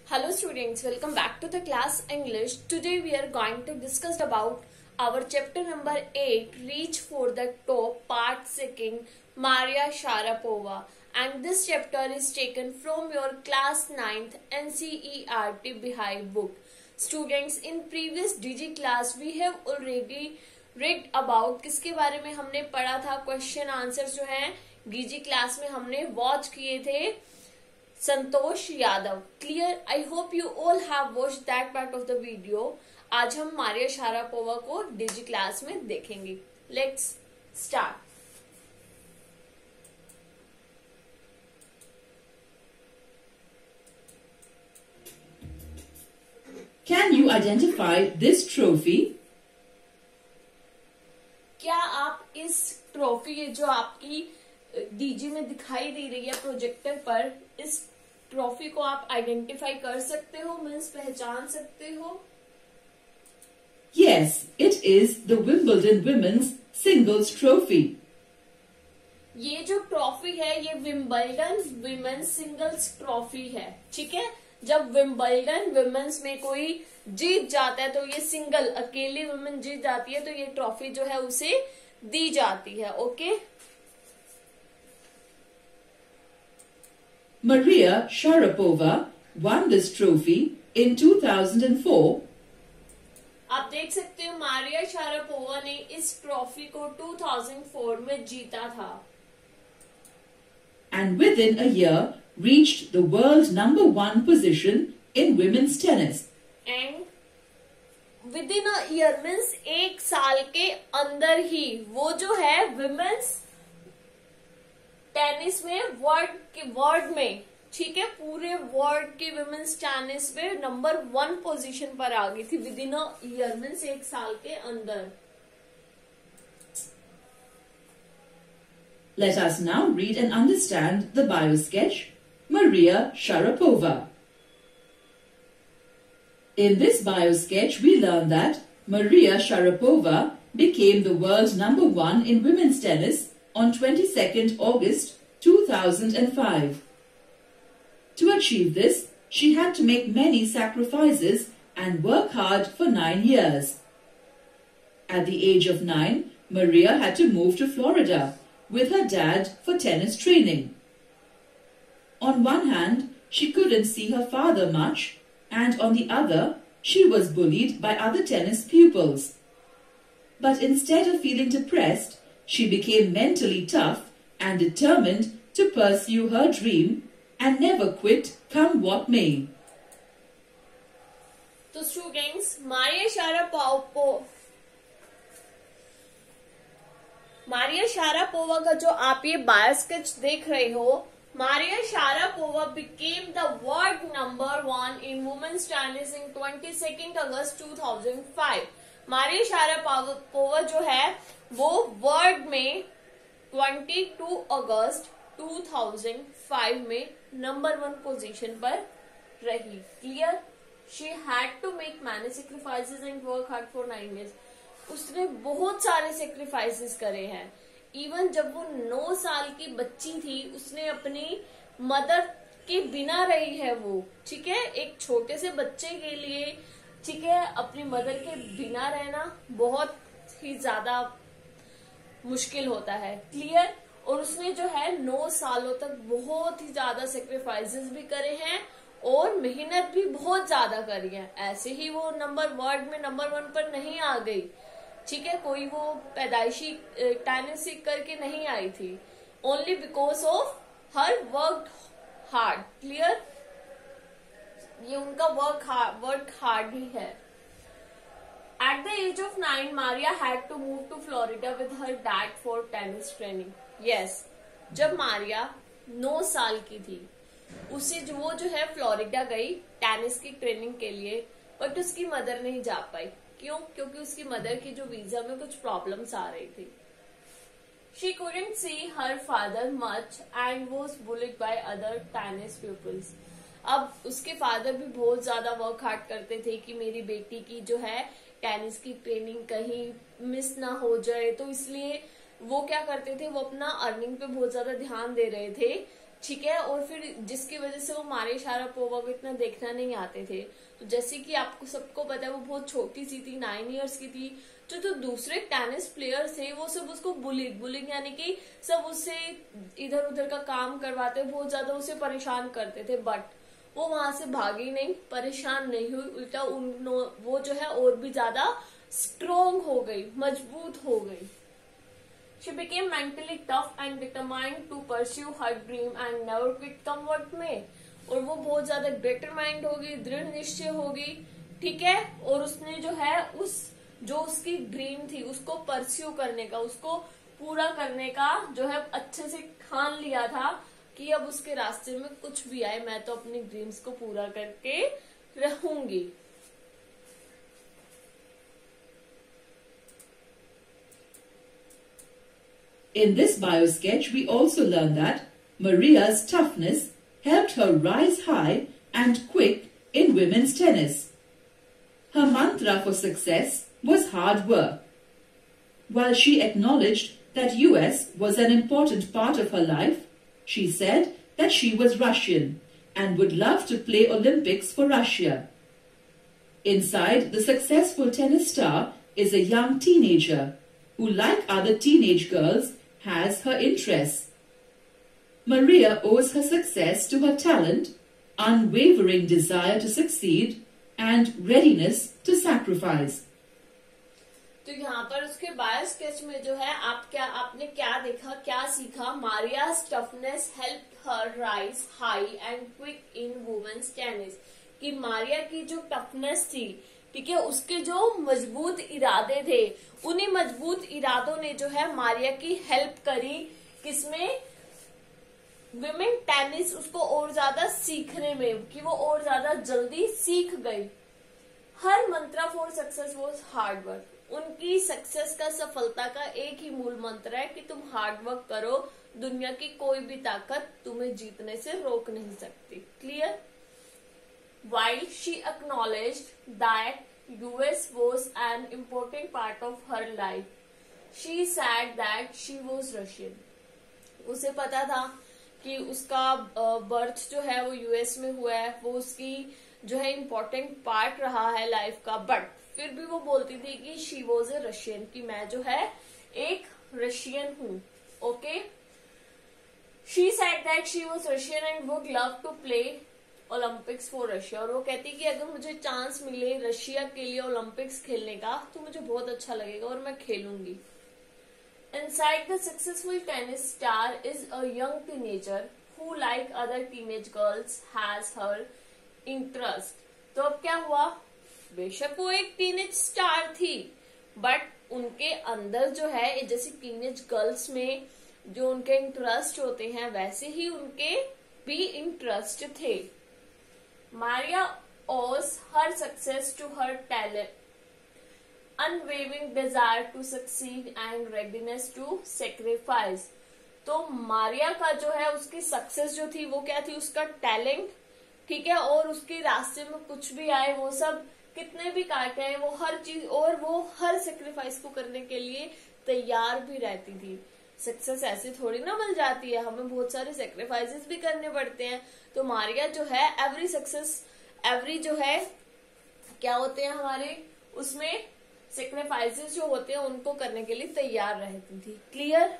Hello students, welcome back to the class English. Today we are going to discuss about our chapter number 8, Reach for the Top, part 2, Maria Sharapova. And this chapter is taken from your class 9th NCERT Beehive book. Students, in previous DG class we have already read about किसके बारे में हमने पढ़ा था. Question answer जो है DG class में हमने वॉच किए थे Santosh Yadav. Clear? I hope you all have watched that part of the video. आज हम मारिया शारापोवा को डीजी क्लास में देखेंगे. Let's start. Can you identify this trophy? क्या आप इस ट्रॉफी जो आपकी डीजी में दिखाई दे रही है प्रोजेक्टर पर, इस ट्रॉफी को आप आइडेंटिफाई कर सकते हो, मीन्स पहचान सकते हो? Yes, it is the Wimbledon Women's Singles Trophy. ये जो ट्रॉफी है ये विंबलडन विमेन्स सिंगल्स ट्रॉफी है. ठीक है, जब विंबलडन विमेन्स में कोई जीत जाता है तो ये सिंगल अकेली वुमेन जीत जाती है तो ये ट्रॉफी जो है उसे दी जाती है. Okay. Maria Sharapova won this trophy in 2004. आप देख सकते हो मारिया शारापोवा ने इस ट्रॉफी को 2004 में जीता था. And within a year reached the world #1 position in women's tennis. And with in a year means एक साल के अंदर ही वो जो है विमेन्स टेनिस में वर्ल्ड में, ठीक है, पूरे वर्ल्ड के विमेन्स टेनिस में नंबर 1 पोजीशन पर आ गई थी with in a year means एक साल के अंदर. Let us now read and understand the bio-sketch, Maria Sharapova. In this bio-sketch, we learn that Maria Sharapova became the world #1 in women's tennis on 22nd August 2005. To achieve this, she had to make many sacrifices and work hard for 9 years. At the age of 9, Maria had to move to Florida with her dad for tennis training. On one hand, she couldn't see her father much, and on the other, she was bullied by other tennis pupils. But instead of feeling depressed, she became mentally tough and determined to pursue her dream and never quit come what may. तो students, Maria Sharapova का जो आप ये bio sketch देख रहे हो, Maria Sharapova became the world #1 in women's tennis in 22nd August 2005. Maria Sharapova जो है वो वर्ल्ड में 22 अगस्त 2005 में नंबर 1 पोजीशन पर रही. Clear? She had to make many sacrifices and work hard for 9 years. उसने बहुत सारे सेक्रीफाइसेस करे हैं. इवन जब वो 9 साल की बच्ची थी उसने अपनी मदर के बिना रही है वो. ठीक है, एक छोटे से बच्चे के लिए, ठीक है, अपनी मदर के बिना रहना बहुत ही ज्यादा मुश्किल होता है. क्लियर? और उसने जो है 9 सालों तक बहुत ही ज्यादा सेक्रीफाइसेस भी करे हैं और मेहनत भी बहुत ज्यादा करी है. ऐसे ही वो वर्ल्ड में नंबर 1 पर नहीं आ गई. ठीक है, कोई वो पैदाइशी टेनिस सीख करके नहीं आई थी. Only because of her work hard. Clear? ये उनका वर्क हार्ड ही है. At the age of 9, Maria had to move to Florida with her dad for tennis training. Yes, जब मारिया 9 साल की थी उसे वो जो है फ्लोरिडा गई टेनिस की ट्रेनिंग के लिए, बट उसकी मदर नहीं जा पाई. क्यों? क्योंकि उसकी मदर की जो वीजा में कुछ प्रॉब्लम्स आ रही थी. She couldn't see her father much and was bullied by other tennis pupils. अब उसके फादर भी बहुत ज्यादा वर्क हार्ड करते थे कि मेरी बेटी की जो है टेनिस की ट्रेनिंग कहीं मिस ना हो जाए, तो इसलिए वो क्या करते थे, वो अपना अर्निंग पे बहुत ज्यादा ध्यान दे रहे थे ठीक है। और फिर जिसकी वजह से वो मारिया शारापोवा को इतना देखना नहीं आते थे। तो जैसे कि आपको सबको पता है वो बहुत छोटी सी थी, 9 इयर्स की थी। जो दूसरे टेनिस प्लेयर थे वो सब उसको बुलिंग यानी कि सब उससे इधर उधर का काम करवाते, बहुत ज्यादा उसे परेशान करते थे। बट वो वहां से भागी नहीं, परेशान नहीं हुई, उल्टा वो जो है और भी ज्यादा स्ट्रोंग हो गई, मजबूत हो गई। She became mentally tough and determined to pursue her dream and never quit come what may. और वो बहुत ज्यादा डिटरमाइंड होगी, दृढ़ निश्चय होगी, ठीक है। और उसने जो है जो उसकी ड्रीम थी उसको परस्यू करने का, उसको पूरा करने का जो है अच्छे से ठान लिया था कि अब उसके रास्ते में कुछ भी आए मैं तो अपनी ड्रीम्स को पूरा करके रहूंगी। In this biosketch, we also learn that Maria's toughness helped her rise high and quick in women's tennis. Her mantra for success was hard work. While she acknowledged that US was an important part of her life, she said that she was Russian and would love to play Olympics for Russia. Inside the successful tennis star is a young teenager who, like other teenage girls, has her interests. Maria owes her success to her talent, unwavering desire to succeed, and readiness to sacrifice. तो यहाँ पर उसके bio sketch में जो है आपने क्या देखा, क्या सीखा? मारिया's toughness helped her rise high and quick in women's tennis. कि मारिया की जो टफनेस थी, ठीक है, उसके जो मजबूत इरादे थे, उन्हीं मजबूत इरादों ने जो है मारिया की हेल्प करी किसमें? विमेन टेनिस उसको और ज्यादा सीखने में, कि वो और ज्यादा जल्दी सीख गई। Her mantra for success was hard work. उनकी सक्सेस का, सफलता का एक ही मूल मंत्र है कि तुम हार्ड वर्क करो, दुनिया की कोई भी ताकत तुम्हें जीतने से रोक नहीं सकती। Clear? While she acknowledged that US was an important part of her life, she said that she was Russian. उसे पता था कि उसका बर्थ जो है वो यूएस में हुआ है, वो उसकी जो है इम्पोर्टेंट पार्ट रहा है लाइफ का। बट फिर भी वो बोलती थी कि शी वॉज ए रशियन, कि मैं जो है एक रशियन हूँ। Okay, she said that she was Russian and would love to play Olympics for Russia. और वो कहती कि अगर मुझे चांस मिले रशिया के लिए ओलंपिक्स खेलने का तो मुझे बहुत अच्छा लगेगा और मैं खेलूंगी। Inside the successful tennis star is a young teenager who, like other teenage girls, has her interest. तो अब क्या हुआ? बेशक वो एक टीनेज स्टार थी, बट उनके अंदर जो है जैसे टीनेज गर्ल्स में जो उनके इंटरेस्ट होते हैं वैसे ही उनके भी इंटरेस्ट थे। Maria owes her success to her talent, unwavering desire to succeed and readiness to sacrifice. तो मारिया का जो है उसकी सक्सेस जो थी वो क्या थी? उसका टैलेंट, ठीक है, और उसके रास्ते में कुछ भी आए वो सब कितने भी काटे आए वो हर चीज, और वो हर सेक्रीफाइस को करने के लिए तैयार भी रहती थी। सक्सेस ऐसे थोड़ी ना मिल जाती है, हमें बहुत सारे सेक्रीफाइसेस भी करने पड़ते हैं। तो मारिया जो है एवरी जो है क्या होते हैं हमारे उसमें सेक्रीफाइसेस जो होते हैं उनको करने के लिए तैयार रहती थी। Clear?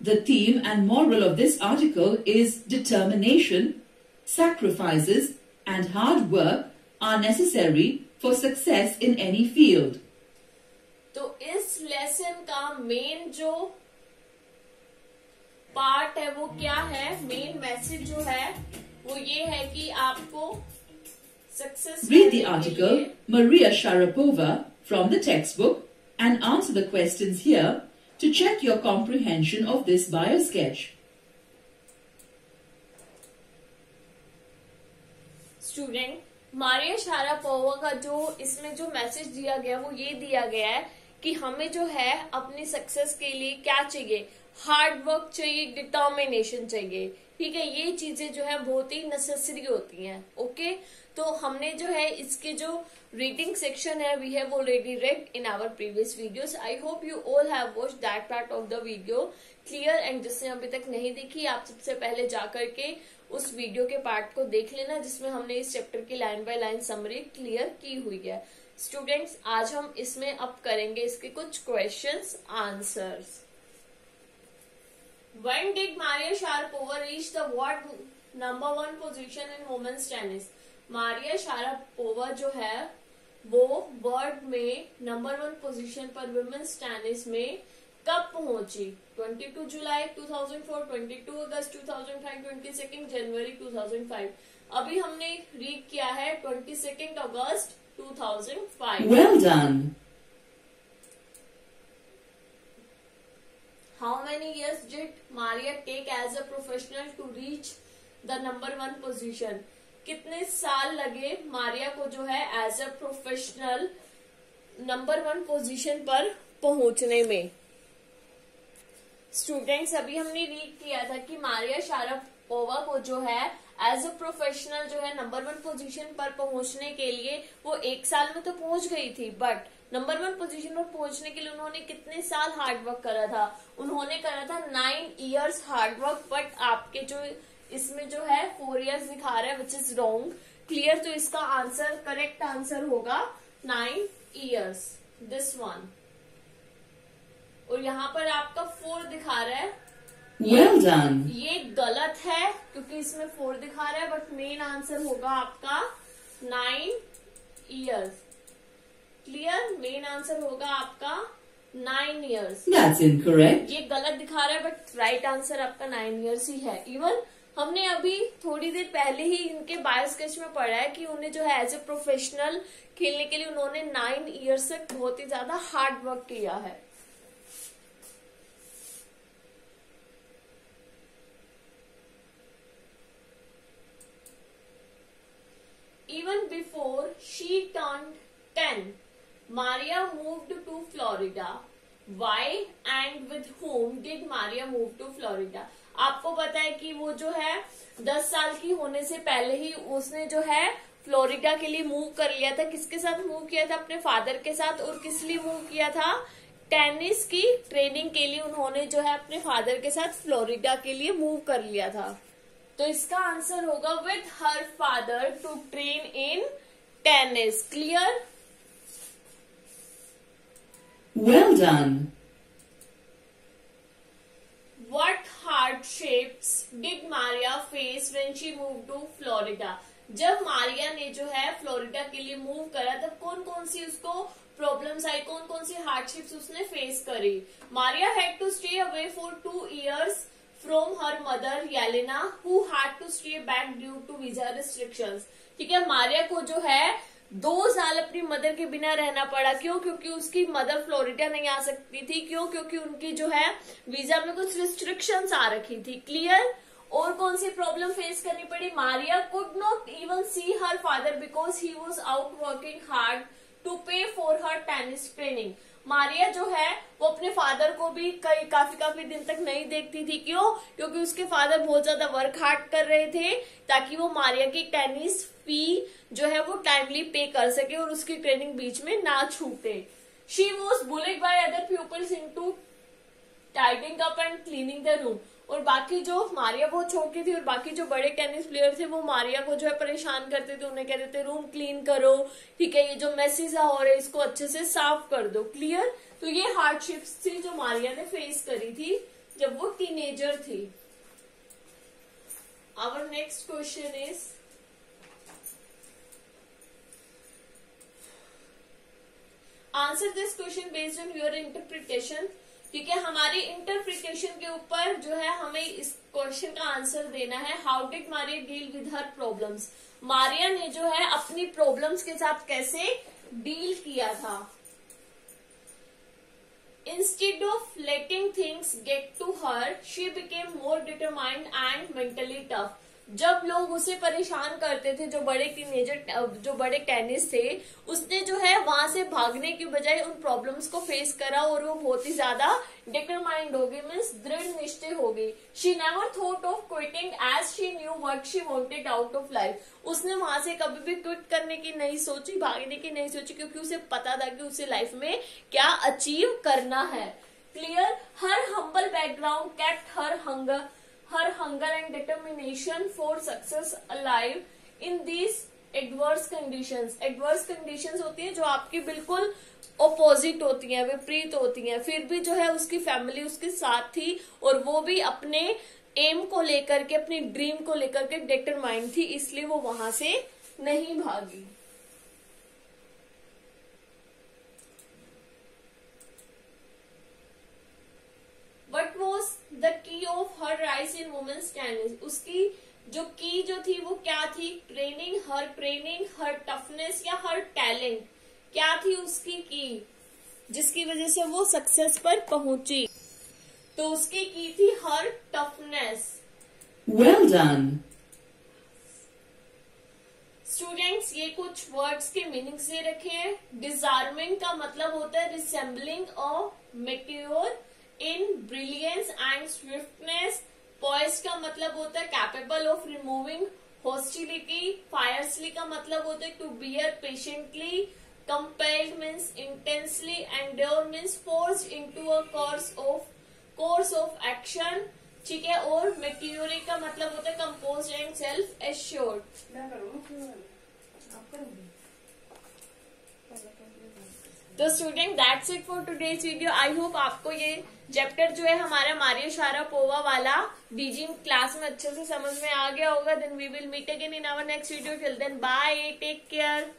The theme and moral of this article is determination, sacrifices and hard work are necessary for success in any field. तो इस लेसन का मेन जो पार्ट है वो क्या है? मेन मैसेज जो है वो ये है कि आपको success. Read the article Maria Sharapova from the textbook and answer the questions here to check your comprehension of this biosketch. Student, Maria Sharapova का जो इसमें जो मैसेज दिया गया वो ये दिया गया है कि हमें जो है अपनी सक्सेस के लिए क्या चाहिए? हार्ड वर्क चाहिए, डिटर्मिनेशन चाहिए। ठीक है, ये चीजें जो है बहुत ही नेसेसरी होती हैं। ओके, तो हमने जो है इसके जो रीडिंग सेक्शन है we have already read in our previous videos. I hope you all have watched that part of the video clear. And जिसने अभी तक नहीं देखी, आप सबसे पहले जाकर के उस वीडियो के पार्ट को देख लेना जिसमें हमने इस चैप्टर की line by line summary clear की हुई है। स्टूडेंट्स, आज हम इसमें अब करेंगे इसके कुछ questions answers. When did Maria Sharapova reach the world number 1 position in women's tennis? Maria Sharapova जो है वो वर्ल्ड में नंबर 1 पोजीशन पर वुमेन्स टेनिस में कब पहुंची? 22 जुलाई 2004, 22 अगस्त 2005, 22 जनवरी 2005। अभी हमने रीड किया है 22 अगस्त 2005। Well done. How many years did Maria take as a professional to reach the number 1 position? कितने साल लगे मारिया को जो है as a professional number 1 position पर पहुंचने में? स्टूडेंट्स, अभी हमने रीड किया था कि मारिया शारापोवा को जो है एज अ प्रोफेशनल जो है नंबर 1 पोजीशन पर पहुंचने के लिए वो 1 साल में तो पहुंच गई थी, बट नंबर 1 पोजीशन पर पहुंचने के लिए उन्होंने कितने साल हार्ड वर्क करा था? उन्होंने करा था 9 इयर्स हार्ड वर्क। बट आपके जो इसमें जो है 4 इयर्स दिखा रहा है विच इज रॉन्ग। क्लियर, तो इसका आंसर करेक्ट आंसर होगा 9 इयर्स, दिस वन। और यहाँ पर आपका 4 दिखा रहा है। Well done. ये गलत है क्योंकि इसमें 4 दिखा रहा है, बट मेन आंसर होगा आपका 9 इयर्स। क्लियर, मेन आंसर होगा आपका 9 इयर्स। That's incorrect. ये गलत दिखा रहा है बट राइट आंसर आपका 9 इयर्स ही है। इवन हमने अभी थोड़ी देर पहले ही इनके बायो स्केच में पढ़ा है कि उन्हें जो है एज ए प्रोफेशनल खेलने के लिए उन्होंने 9 इयर्स तक बहुत ही ज्यादा हार्ड वर्क किया है। Even before she turned 10, Maria moved to Florida. Why and with whom did Maria move to Florida? आपको पता है कि वो जो है 10 साल की होने से पहले ही उसने जो है फ्लोरिडा के लिए मूव कर लिया था। किसके साथ मूव किया था? अपने फादर के साथ। और किस लिए मूव किया था? टेनिस की ट्रेनिंग के लिए उन्होंने जो है अपने फादर के साथ फ्लोरिडा के लिए मूव कर लिया था। तो इसका आंसर होगा with her father to train in tennis. Clear? Well done. What hardships did Maria face when she moved to Florida? जब मारिया ने जो है फ्लोरिडा के लिए मूव करा तब कौन कौन सी उसको प्रॉब्लम्स आई, कौन कौन सी हार्डशिप्स उसने फेस करी? Maria had to stay away for 2 years from her mother Yelena, who had to stay back due to visa restrictions. ठीक है, मारिया को जो है 2 साल अपनी मदर के बिना रहना पड़ा। क्यों? क्योंकि उसकी मदर फ्लोरिडा नहीं आ सकती थी। क्यों? क्योंकि उनकी जो है वीजा में कुछ रिस्ट्रिक्शंस आ रखी थी। क्लियर? और कौन सी प्रॉब्लम फेस करनी पड़ी? Maria could not even see her father because he was out working hard to pay for her tennis training. Maria जो है वो अपने फादर को भी काफी दिन तक नहीं देखती थी। क्यों? क्योंकि उसके फादर बहुत ज्यादा वर्क हार्ड कर रहे थे ताकि वो मारिया की टेनिस फी जो है वो टाइमली पे कर सके और उसकी ट्रेनिंग बीच में ना छूटे। She was bullied by other peoples into tidying up and cleaning the room. और बाकी जो मारिया बहुत छोटी थी और बाकी जो बड़े टेनिस प्लेयर थे वो मारिया को जो है परेशान करते थे। उन्हें कहते थे रूम क्लीन करो, ठीक है, ये जो मैसेज हो रहे इसको अच्छे से साफ कर दो। क्लियर? तो ये हार्डशिप्स थी जो मारिया ने फेस करी थी जब वो टीनेजर थी। Our next question is answer this question based on your interpretation. ठीक है, हमारी इंटरप्रिटेशन के ऊपर जो है हमें इस क्वेश्चन का आंसर देना है। How did Maria deal with her problems? Maria ने जो है अपनी प्रॉब्लम्स के साथ कैसे डील किया था? Instead of letting things get to her, she became more determined and mentally tough. जब लोग उसे परेशान करते थे, जो बड़े टेनिस थे, उसने जो है वहां से भागने की बजाय उन प्रॉब्लम्स को फेस करा और वो बहुत ही ज्यादा डिटरमाइंड हो गई, मीन्स दृढ़ निश्चय हो गई. She never thought of quitting as she knew what she wanted out of life. उसने वहां से कभी भी क्विट करने की नहीं सोची, भागने की नहीं सोची, क्योंकि उसे पता था कि उसे लाइफ में क्या अचीव करना है. Clear. Her humble background kept her hunger and determination for success alive in these adverse conditions. adverse conditions होती हैं जो आपकी बिल्कुल ऑपोजिट होती हैं, विपरीत होती हैं, फिर भी जो है उसकी फैमिली उसके साथ थी और वो भी अपने एम को लेकर के, अपनी ड्रीम को लेकर के डिटरमाइंड थी, इसलिए वो वहां से नहीं भागी. What was the key of her rise in women's tennis? उसकी जो की जो थी वो क्या थी? ट्रेनिंग, हर टफनेस या हर टैलेंट, क्या थी उसकी की, जिसकी वजह से वो सक्सेस पर पहुंची? तो उसकी की थी हर टफनेस. Well done. स्टूडेंट्स, ये कुछ वर्ड्स के मीनिंग से रखे हैं. डिजार्मिंग का मतलब होता है resembling a meteor in brilliance and swiftness. Poise का मतलब होता है capable of removing hostility. Fiercely का मतलब होता है to bear patiently. Compelled means intensely. Endure means forced into a course of action. ठीक है. और मेटियोरिक का मतलब होता है कंपोज्ड एंड सेल्फ एश्योर्ड. तो student, that's it for today's video. I hope आपको ये चैप्टर जो है हमारा मारिया शारापोवा वाला बीजिंग क्लास में अच्छे से समझ में आ गया होगा. Then we will meet again in our next video. Till then bye, take care.